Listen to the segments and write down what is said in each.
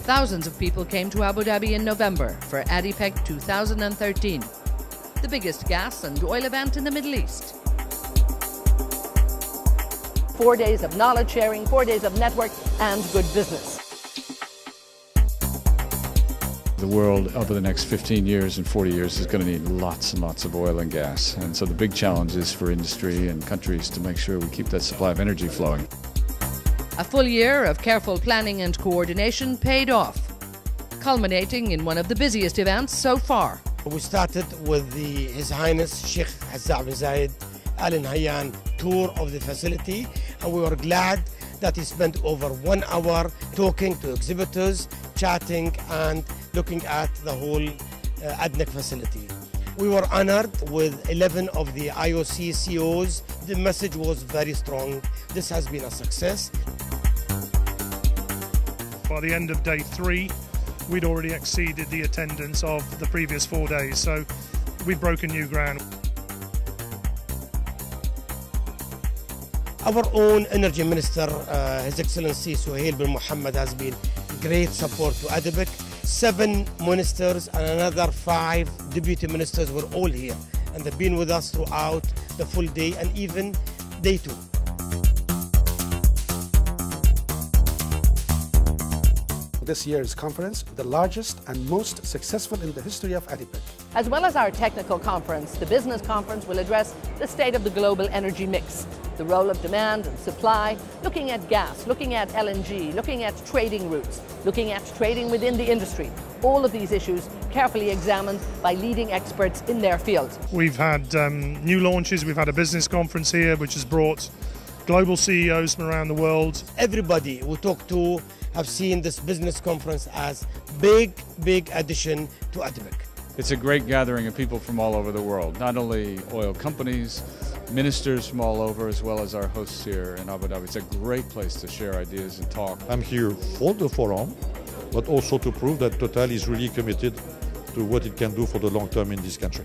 Thousands of people came to Abu Dhabi in November for ADIPEC 2013, the biggest gas and oil event in the Middle East. 4 days of knowledge sharing, 4 days of network and good business. The world over the next 15 years and 40 years is going to need lots and lots of oil and gas. And so the big challenge is for industry and countries to make sure we keep that supply of energy flowing. A full year of careful planning and coordination paid off, culminating in one of the busiest events so far. We started with His Highness Sheikh Hazza bin Zayed Al Nahyan tour of the facility, and we were glad that he spent over 1 hour talking to exhibitors, chatting and looking at the whole ADNIC facility. We were honored with 11 of the IOC CEOs. The message was very strong. This has been a success. By the end of day 3, we'd already exceeded the attendance of the previous 4 days, so we'd broken new ground. Our own Energy Minister, His Excellency Suhail bin Mohammed, has been great support to ADIPEC. 7 ministers and another 5 deputy ministers were all here, and they've been with us throughout the full day and even day 2. This year's conference, the largest and most successful in the history of ADIPEC. As well as our technical conference, the business conference will address the state of the global energy mix, the role of demand and supply, looking at gas, looking at LNG, looking at trading routes, looking at trading within the industry. All of these issues carefully examined by leading experts in their field. We've had new launches. We've had a business conference here which has brought global CEOs from around the world. Everybody we talk to have seen this business conference as big addition to ADIPEC. It's a great gathering of people from all over the world, not only oil companies, ministers from all over, as well as our hosts here in Abu Dhabi. It's a great place to share ideas and talk. I'm here for the forum, but also to prove that Total is really committed to what it can do for the long term in this country.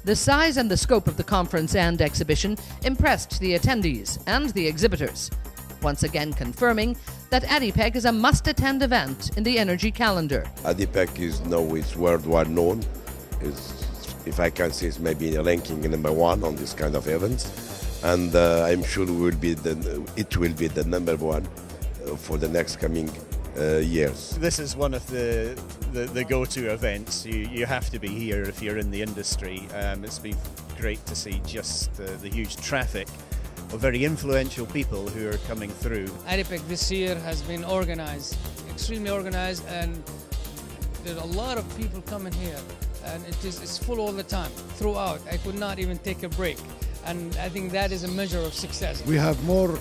The size and the scope of the conference and exhibition impressed the attendees and the exhibitors, once again confirming that ADIPEC is a must-attend event in the energy calendar. ADIPEC is now worldwide known. If I can say, it's maybe ranking number 1 on this kind of events, and I'm sure it will be the number 1 for the next coming years. This is one of the go-to events. You have to be here if you're in the industry. It's been great to see just the huge traffic of very influential people who are coming through. ADIPEC this year has been organized, extremely organized, and there's a lot of people coming here, and it's full all the time, throughout. I could not even take a break, and I think that is a measure of success. We have more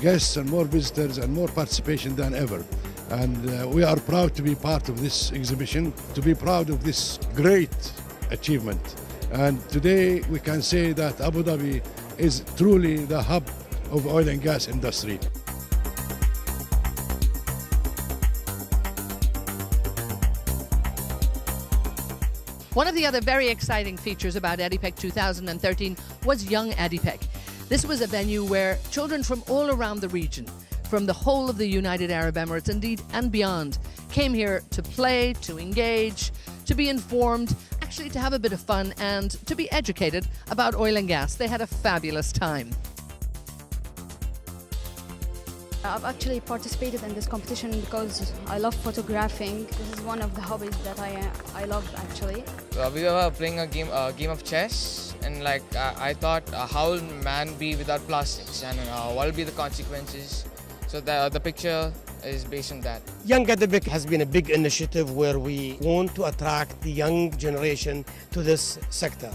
guests and more visitors and more participation than ever, and we are proud to be part of this exhibition, to be proud of this great achievement. And today we can say that Abu Dhabi is truly the hub of oil and gas industry. One of the other very exciting features about ADIPEC 2013 was Young ADIPEC. This was a venue where children from all around the region, from the whole of the United Arab Emirates, indeed, and beyond, came here to play, to engage, to be informed, actually to have a bit of fun and to be educated about oil and gas. They had a fabulous time. I've actually participated in this competition because I love photographing. This is one of the hobbies that I love actually. We were playing a game of chess, and I thought how will man be without plastics, and what will be the consequences. So the picture is based on that. Young ADIPEC has been a big initiative where we want to attract the young generation to this sector.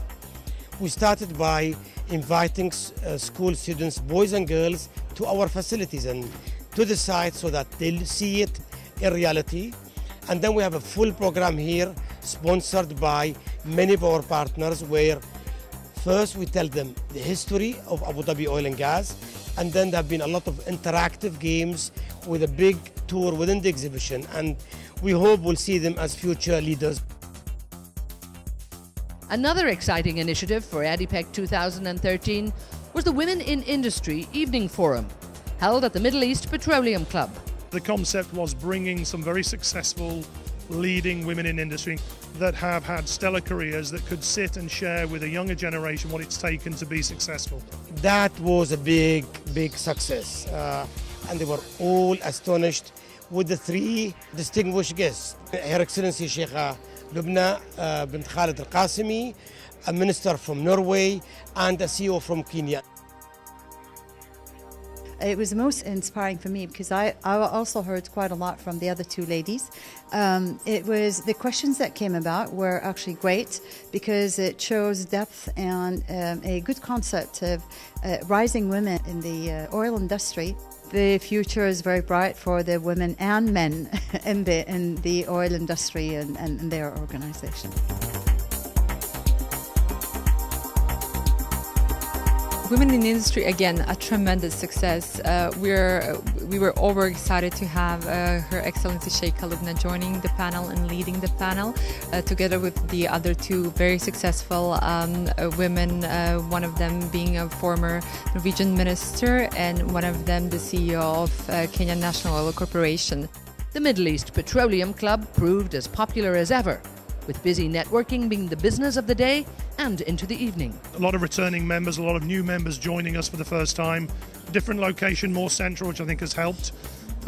We started by inviting school students, boys and girls, to our facilities and to the site so that they'll see it in reality. And then we have a full program here sponsored by many of our partners, where first we tell them the history of Abu Dhabi oil and gas, and then there have been a lot of interactive games with a big tour within the exhibition, and we hope we'll see them as future leaders. Another exciting initiative for ADIPEC 2013 was the Women in Industry Evening Forum, held at the Middle East Petroleum Club. The concept was bringing some very successful leading women in industry that have had stellar careers that could sit and share with a younger generation what it's taken to be successful. That was a big success. And they were all astonished with the three distinguished guests. Her Excellency Sheikha Lubna bint Khalid Al-Qasimi, a minister from Norway, and a CEO from Kenya. It was most inspiring for me because I also heard quite a lot from the other two ladies. It was the questions that came about were actually great because it shows depth and a good concept of rising women in the oil industry. The future is very bright for the women and men in the oil industry and their organization. Women in the industry, again, a tremendous success. We were overexcited to have Her Excellency Sheikha Lubna joining the panel and leading the panel, together with the other two very successful women, one of them being a former Norwegian minister and one of them the CEO of Kenya National Oil Corporation. The Middle East Petroleum Club proved as popular as ever, with busy networking being the business of the day and into the evening. A lot of returning members, a lot of new members joining us for the first time. Different location, more central, which I think has helped.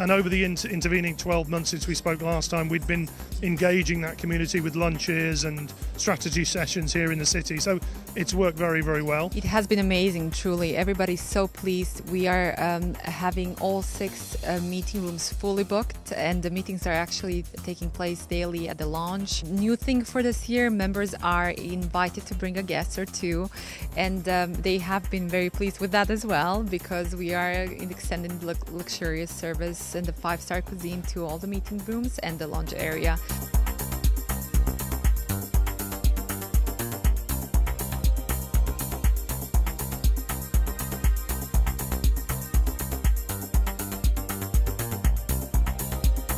And over the intervening 12 months since we spoke last time, we'd been engaging that community with lunches and strategy sessions here in the city. So it's worked very, very well. It has been amazing, truly. Everybody's so pleased. We are having all 6 meeting rooms fully booked, and the meetings are actually taking place daily at the lounge. New thing for this year, members are invited to bring a guest or two, and they have been very pleased with that as well, because we are extending luxurious service and the 5-star cuisine to all the meeting rooms and the lounge area.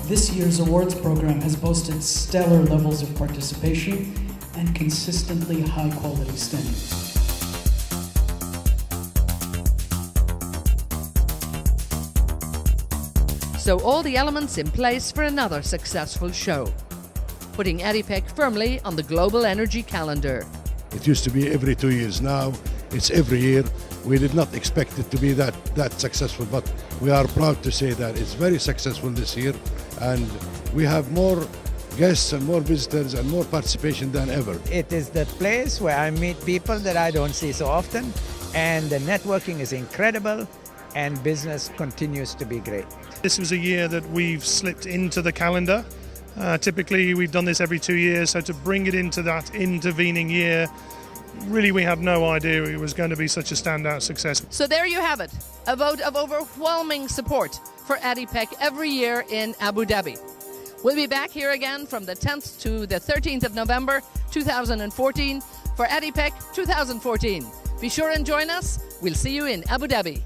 This year's awards program has boasted stellar levels of participation and consistently high quality standards. So all the elements in place for another successful show, putting ADIPEC firmly on the global energy calendar. It used to be every 2 years. Now it's every year. We did not expect it to be that successful, but we are proud to say that it's very successful this year, and we have more guests and more visitors and more participation than ever. It is the place where I meet people that I don't see so often, and the networking is incredible, and business continues to be great. This was a year that we've slipped into the calendar. Typically we've done this every 2 years, so to bring it into that intervening year, really we had no idea it was going to be such a standout success. So there you have it, a vote of overwhelming support for ADIPEC every year in Abu Dhabi. We'll be back here again from the 10th to the 13th of November 2014 for ADIPEC 2014. Be sure and join us. We'll see you in Abu Dhabi.